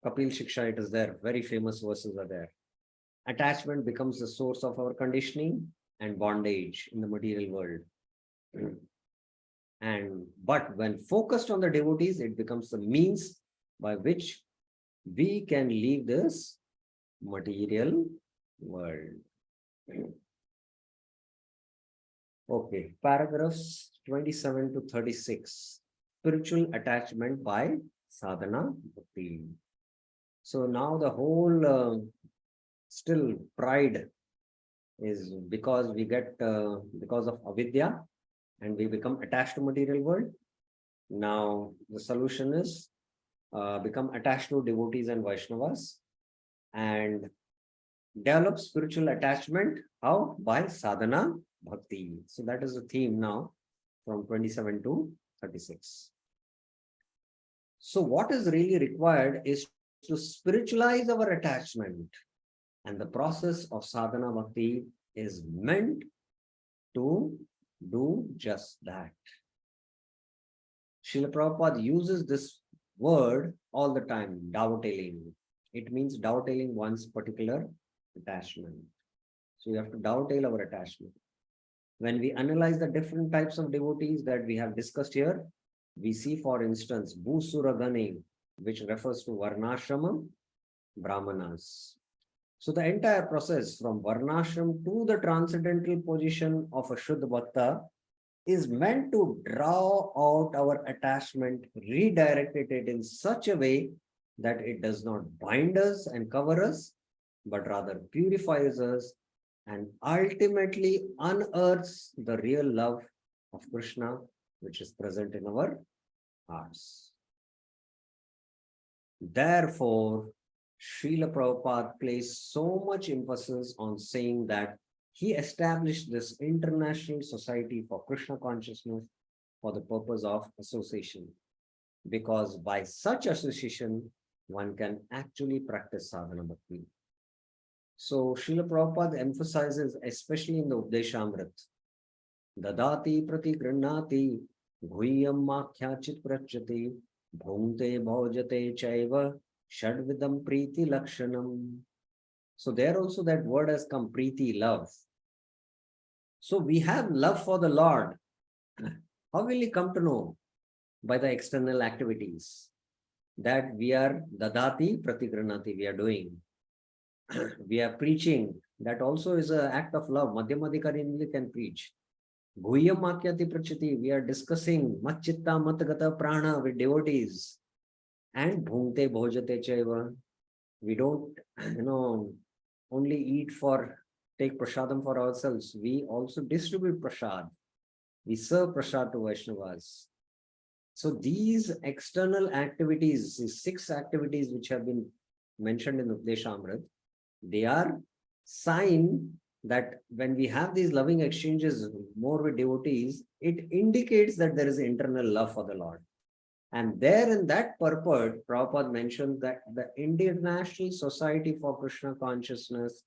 [SPEAKER 1] Kapil Shiksha, it is there, very famous verses are there. Attachment becomes the source of our conditioning and bondage in the material world. But when focused on the devotees, it becomes the means by which we can leave this material world. Okay, paragraphs 27 to 36. Spiritual attachment by sadhana bhakti. So now the whole still pride is because we get because of avidya and we become attached to material world. Now the solution is become attached to devotees and Vaishnavas and develop spiritual attachment. How? By sadhana bhakti. So that is the theme now from 27 to 36. So what is really required is to spiritualize our attachment. And the process of sadhana bhakti is meant to do just that. Srila Prabhupada uses this word all the time, dovetailing. It means dovetailing one's particular attachment. So you have to dovetail our attachment. When we analyze the different types of devotees that we have discussed here, we see, for instance, Bhusuragane, which refers to Varnashrama, Brahmanas. So the entire process from Varnashram to the transcendental position of a Shuddha Bhakta is meant to draw out our attachment, redirect it in such a way that it does not bind us and cover us, but rather purifies us and ultimately unearths the real love of Krishna, which is present in our hearts. Therefore, Srila Prabhupada placed so much emphasis on saying that he established this international society for Krishna consciousness for the purpose of association. Because by such association, one can actually practice sadhana bhakti. So Srila Prabhupada emphasizes, especially in the Updeshamrit, Dadati prati granati guhyam makhyachit prachyati bhunte bhaujate chaiva Shadvidam Preeti Lakshanam. So there also that word has come, Preeti, love. So we have love for the Lord. How will you come to know? By the external activities that we are dadati pratigranati, we are doing. We are preaching. That also is an act of love. Madhyamadhikari can preach. Guhyam Makyati Prachiti, we are discussing Matchitta Matgata Prana with devotees. And bhunte bhojate chaiva. We don't, only eat take prasadam for ourselves. We also distribute prasad. We serve prasad to Vaishnavas. So these external activities, these 6 activities which have been mentioned in Updeshamrit, they are sign that when we have these loving exchanges more with devotees, it indicates that there is internal love for the Lord. And there in that purport, Prabhupada mentioned that the International Society for Krishna Consciousness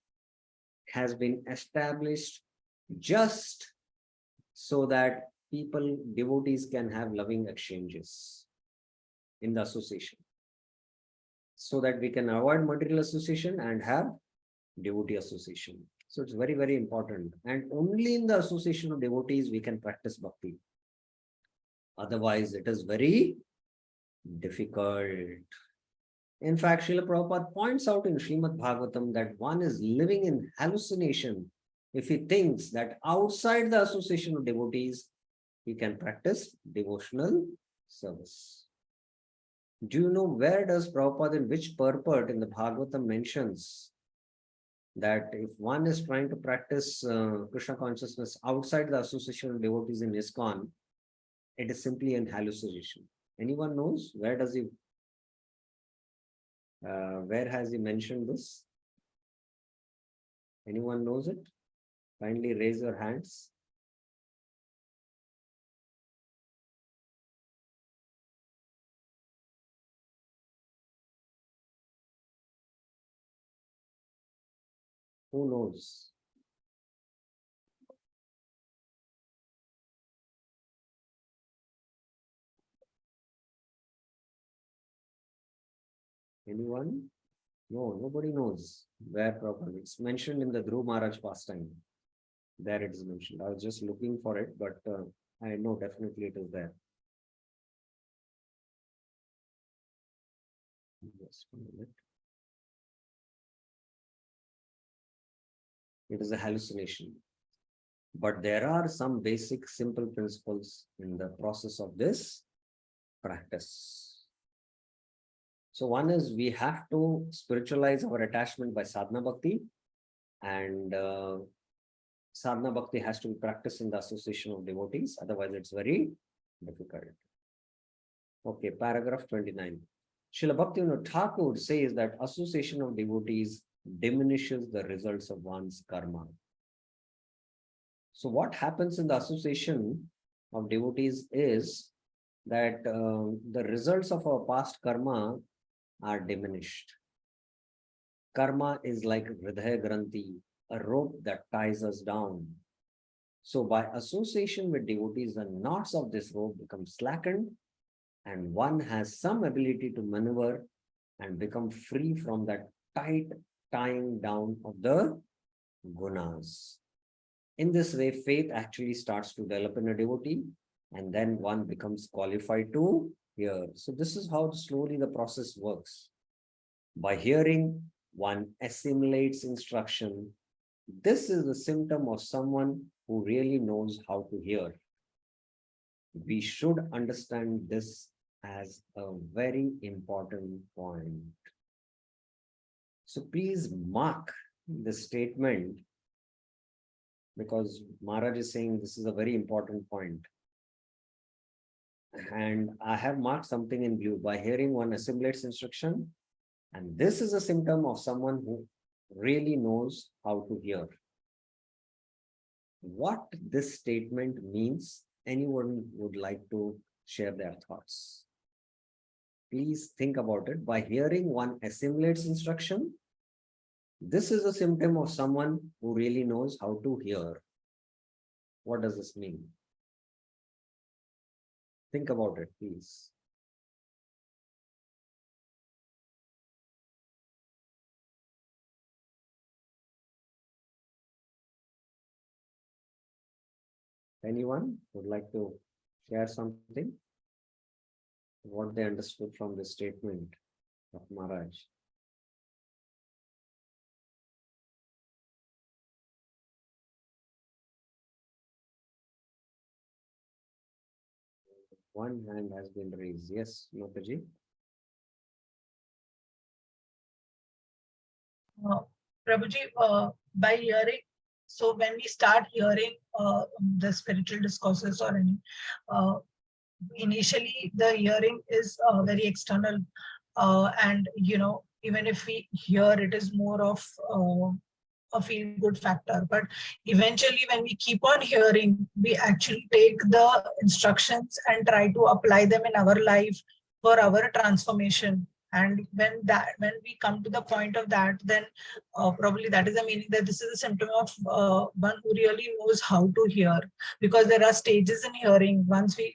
[SPEAKER 1] has been established just so that people, devotees can have loving exchanges in the association, so that we can avoid material association and have devotee association. So it's very, very important. And only in the association of devotees we can practice bhakti. Otherwise, it is very difficult. In fact, Srila Prabhupada points out in Srimad Bhagavatam that one is living in hallucination if he thinks that outside the association of devotees, he can practice devotional service. Do you know where does Prabhupada, in which purport in the Bhagavatam mentions that if one is trying to practice Krishna consciousness outside the association of devotees in ISKCON, it is simply an hallucination? Anyone knows? Where does he, where has he mentioned this? Anyone knows it? Kindly raise your hands. Who knows? Anyone? No, nobody knows where properly. It's mentioned in the Dhruv Maharaj pastime. There it is mentioned. I was just looking for it, but I know definitely it is there. Just a minute. It is a hallucination. But there are some basic simple principles in the process of this practice. So one is we have to spiritualize our attachment by sadhana bhakti, and sadhana bhakti has to be practiced in the association of devotees. Otherwise, it's very difficult. Okay, paragraph 29. Srila Bhaktivinoda Thakur says that association of devotees diminishes the results of one's karma. So what happens in the association of devotees is that the results of our past karma are diminished. Karma is like Hridaya Granthi, a rope that ties us down. So by association with devotees, the knots of this rope become slackened, and one has some ability to maneuver and become free from that tight tying down of the gunas. In this way, faith actually starts to develop in a devotee, and then one becomes qualified to hear. So this is how slowly the process works. By hearing, one assimilates instruction. This is the symptom of someone who really knows how to hear. We should understand this as a very important point. So please mark the statement, because Maharaj is saying this is a very important point. And I have marked something in blue. By hearing, one assimilates instruction. And this is a symptom of someone who really knows how to hear. What this statement means, anyone would like to share their thoughts? Please think about it. By hearing, one assimilates instruction. This is a symptom of someone who really knows how to hear. What does this mean? Think about it, please. Anyone would like to share something? What they understood from the statement of Maharaj? One hand has been raised. Yes, Mataji.
[SPEAKER 4] Prabhuji, by hearing, so when we start hearing the spiritual discourses or any, initially the hearing is very external, and even if we hear, it is more of a feel good factor. But eventually, when we keep on hearing, we actually take the instructions and try to apply them in our life for our transformation. And when we come to the point of that, then probably that is the meaning that this is a symptom of one who really knows how to hear, because there are stages in hearing. Once we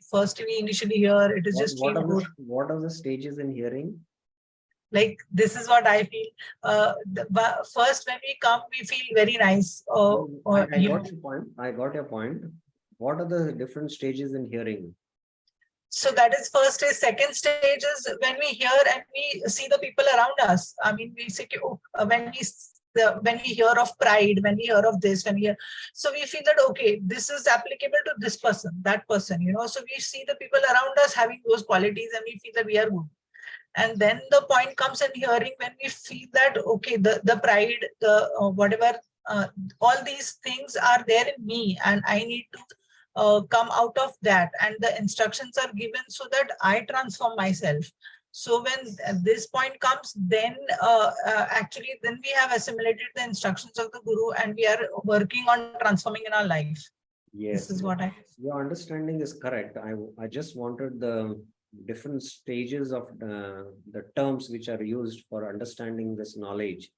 [SPEAKER 4] initially hear, it is just feel good.
[SPEAKER 1] What are the stages in hearing?
[SPEAKER 4] Like, this is what I feel. First, when we come, we feel very nice.
[SPEAKER 1] I got your point. I got your point. What are the different stages in hearing?
[SPEAKER 4] So that is first stage. Second stage is when we hear and we see the people around us. I mean, we say, when we hear of pride, when we hear of this, so we feel that, okay, this is applicable to this person, that person, so we see the people around us having those qualities and we feel that we are good. And then the point comes in hearing when we feel that, okay, the pride, the whatever, all these things are there in me, and I need to come out of that, and the instructions are given so that I transform myself. So when this point comes, then actually then we have assimilated the instructions of the Guru, and we are working on transforming in our life.
[SPEAKER 1] Yes,
[SPEAKER 4] This is what
[SPEAKER 1] your understanding is correct. I just wanted the different stages of the terms which are used for understanding this knowledge.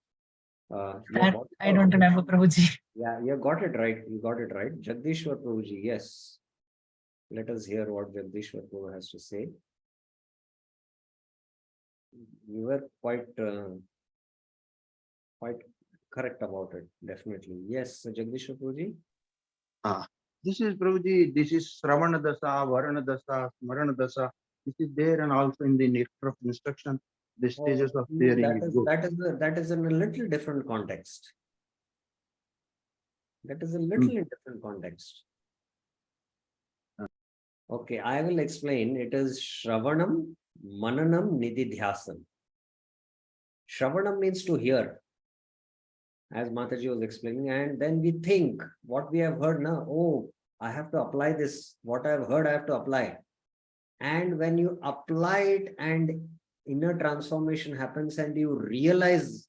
[SPEAKER 4] I don't remember, Prabhuji.
[SPEAKER 1] Yeah, you got it right. You got it right. Jagdishwar Prabhuji, yes. Let us hear what Jagdishwar Prabhu has to say. You were quite correct about it, definitely. Yes, Jagdishwar Prabhuji.
[SPEAKER 3] This is Prabhuji, this is Sravana Dasa, Varana Dasa, Smarana Dasa. This is there and also in the nectar of instruction, the stages of hearing is good.
[SPEAKER 1] That is in a little different context. That is a little in different context. Okay, I will explain. It is Shravanam, Mananam, Nididhyasam. Shravanam means to hear, as Mataji was explaining, and then we think what we have heard now. Oh, I have to apply this. What I have heard, I have to apply. And when you apply it and inner transformation happens and you realize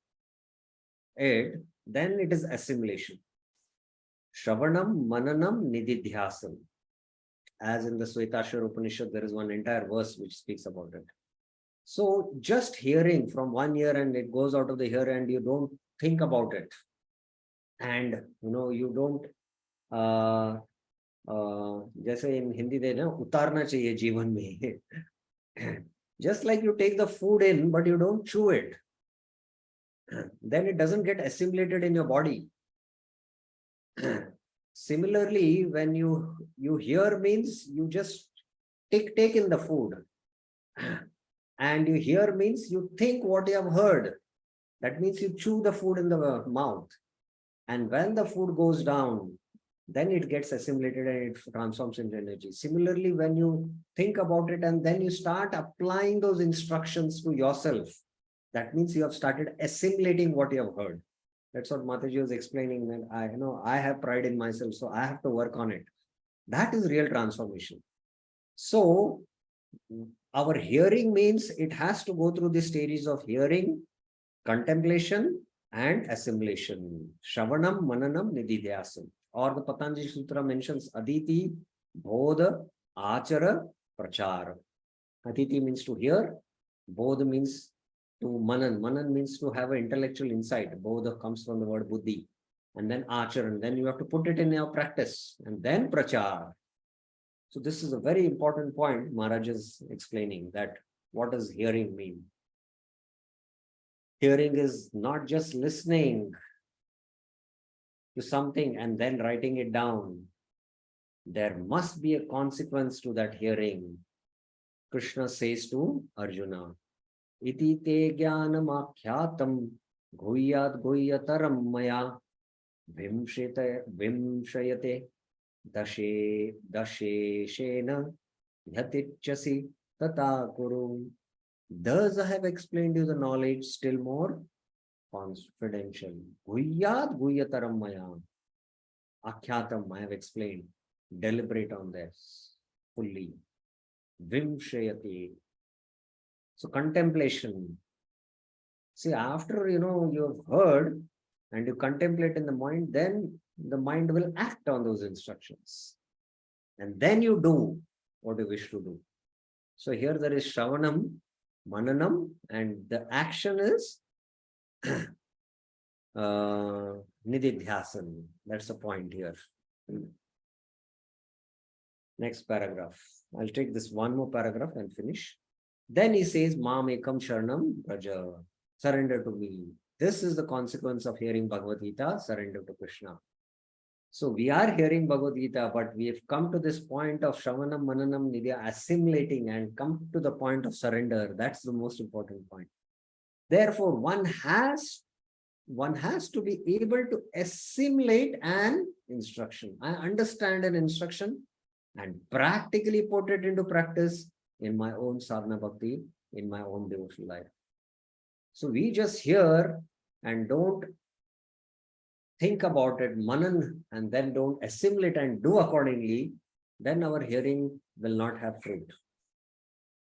[SPEAKER 1] it, then it is assimilation. Shravanam, Mananam, Nididhyasam. As in the Svetashwara Upanishad, there is one entire verse which speaks about it. So just hearing from one ear and it goes out of the ear and you don't think about it. And you don't जैसे in Hindi they know उतारना चाहिए जीवन में. Just like you take the food in, but you don't chew it, then it doesn't get assimilated in your body. Similarly, when you hear means you just take in the food, and you hear means you think what you have heard. That means you chew the food in the mouth, and when the food goes down, then it gets assimilated and it transforms into energy. Similarly, when you think about it and then you start applying those instructions to yourself, that means you have started assimilating what you have heard. That's what Mataji was explaining, that I have pride in myself, so I have to work on it. That is real transformation. So our hearing means it has to go through the stages of hearing, contemplation, and assimilation. Shravanam, Mananam, Nididhyasam. Or the Patanjali Sutra mentions Aditi, Bodha, Achara, Prachara. Aditi means to hear, Bodha means to Manan. Manan means to have an intellectual insight. Bodha comes from the word Buddhi. And then Acharan. Then you have to put it in your practice. And then Prachara. So this is a very important point Maharaj is explaining, that what does hearing mean? Hearing is not just listening to something and then writing it down. There must be a consequence to that hearing. Krishna says to Arjuna, Iti te jnanamakhyatam guyat guyataram maya vimshayate dasheshena yatichasi tata kuru. Thus I have explained you the knowledge still more confidential. Guyat guyataram maya. Akhyatam, I have explained. Deliberate on this fully. Vimshayati. So contemplation. See, after you've heard and you contemplate in the mind, then the mind will act on those instructions. And then you do what you wish to do. So here there is Shravanam, Mananam, and the action is Nididhyasan. That's the point here. Next paragraph. I'll take this one more paragraph and finish. Then he says, Mam Ekam Sharanam Braja. Surrender to me. This is the consequence of hearing Bhagavad Gita, surrender to Krishna. So we are hearing Bhagavad Gita, but we have come to this point of Shravanam, Mananam, Nidya, assimilating and come to the point of surrender. That's the most important point. Therefore, one has to be able to assimilate an instruction. I understand an instruction and practically put it into practice in my own sadhana bhakti, in my own devotional life. So we just hear and don't think about it, manan, and then don't assimilate and do accordingly, then our hearing will not have fruit.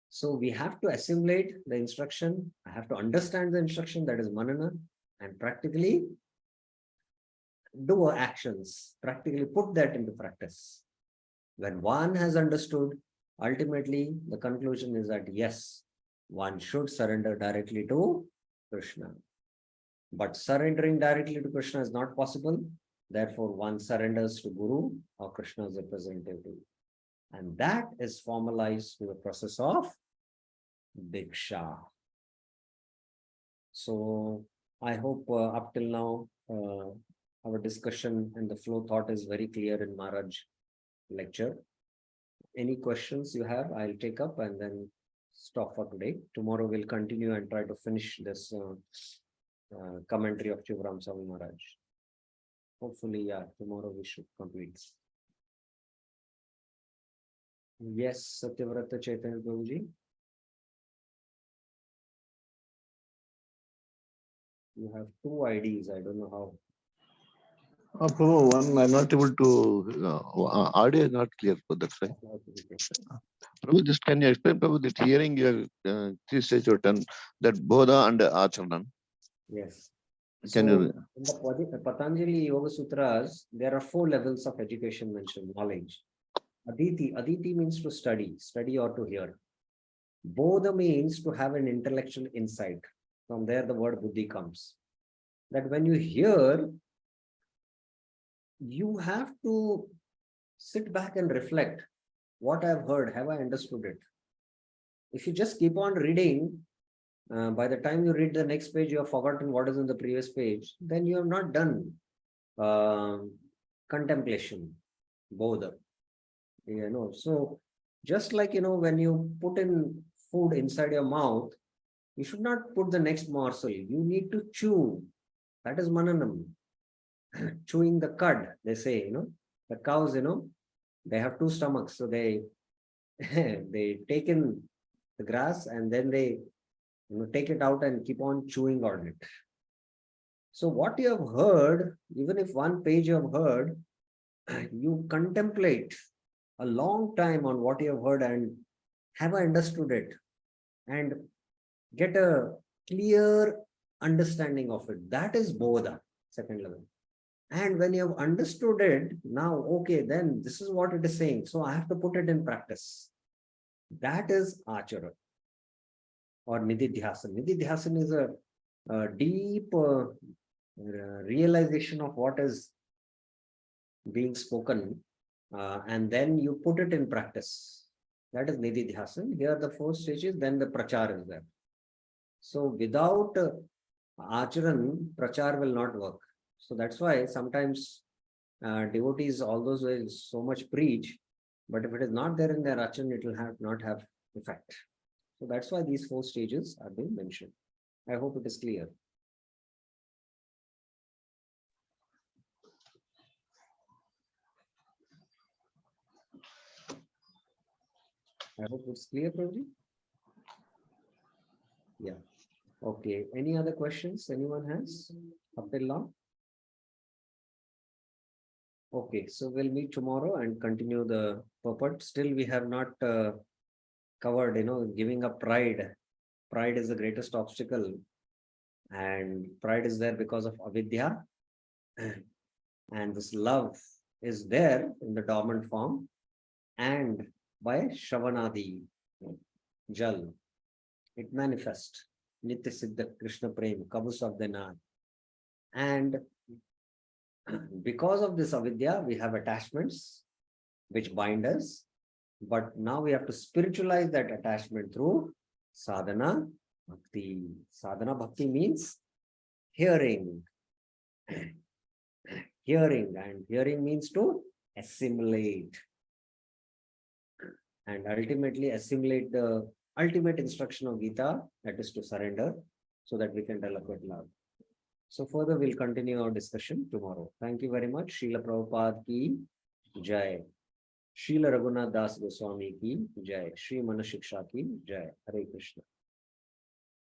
[SPEAKER 1] So we have to assimilate the instruction. I have to understand the instruction, that is manana, and practically do actions, practically put that into practice. When one has understood, ultimately the conclusion is that yes, one should surrender directly to Krishna. But surrendering directly to Krishna is not possible. Therefore, one surrenders to Guru or Krishna's representative. And that is formalized through the process of Diksha. So I hope up till now, our discussion and the flow thought is very clear in Maharaj lecture. Any questions you have, I'll take up and then stop for today. Tomorrow we'll continue and try to finish this commentary of Shivram Swami Maharaj. Hopefully, yeah, tomorrow we should complete. Yes, Satyavrata Chaitanya Prabhuji. You have two IDs. I don't know how.
[SPEAKER 6] Prabhu, one, I'm not able to, audio is not clear, so that's why. Prabhu, just can you explain, Prabhu, that hearing your 3 stages of turn, that Bodha and Acharan?
[SPEAKER 1] Yes.
[SPEAKER 6] Can
[SPEAKER 1] So,
[SPEAKER 6] you?
[SPEAKER 1] in the Patanjali Yoga Sutras, there are 4 levels of education mentioned, knowledge. Aditi means to study or to hear. Bodha means to have an intellectual insight. From there, the word buddhi comes. That when you hear, you have to sit back and reflect. What I've heard, have I understood it? If you just keep on reading, by the time you read the next page, you have forgotten what is in the previous page, then you have not done contemplation, bodha. So just like, when you put in food inside your mouth, you should not put the next morsel. You need to chew. That is mananam. Chewing the cud, they say, the cows, they have 2 stomachs. So they they take in the grass and then they take it out and keep on chewing on it. So what you have heard, even if one page you have heard, you contemplate a long time on what you have heard and have understood it and get a clear understanding of it. That is bodha, second level. And when you have understood it, now, okay, then this is what it is saying. So I have to put it in practice. That is achara or nididhyasan. Nididhyasan is a deep realization of what is being spoken, and then you put it in practice. That is nididhyasan. Here are the 4 stages, then the prachar is there. So without acharan, prachar will not work. So that's why sometimes devotees, all those ways, so much preach, but if it is not there in their acharan, it will not have effect. So that's why these 4 stages are being mentioned. I hope it is clear. I hope it's clear, Prabhuji. Yeah. Okay. Any other questions anyone has up till now? Okay, so we'll meet tomorrow and continue the purport. Still, we have not covered, giving up pride. Pride is the greatest obstacle. And pride is there because of avidya. And this love is there in the dormant form. And by Shravanadi, Jal, it manifests. Nitya Siddha Krishna Prem, Kabus of the Nath. And because of this avidya, we have attachments which bind us. But now we have to spiritualize that attachment through sadhana bhakti. Sadhana bhakti means hearing. Hearing, and hearing means to assimilate. And ultimately assimilate the ultimate instruction of Gita, that is to surrender, so that we can develop it love. So further we'll continue our discussion tomorrow. Thank you very much. Srila Prabhupada ki jai. Srila Raghunath Das Goswami ki jai. Shri Manah Shiksha ki jai. Hare Krishna.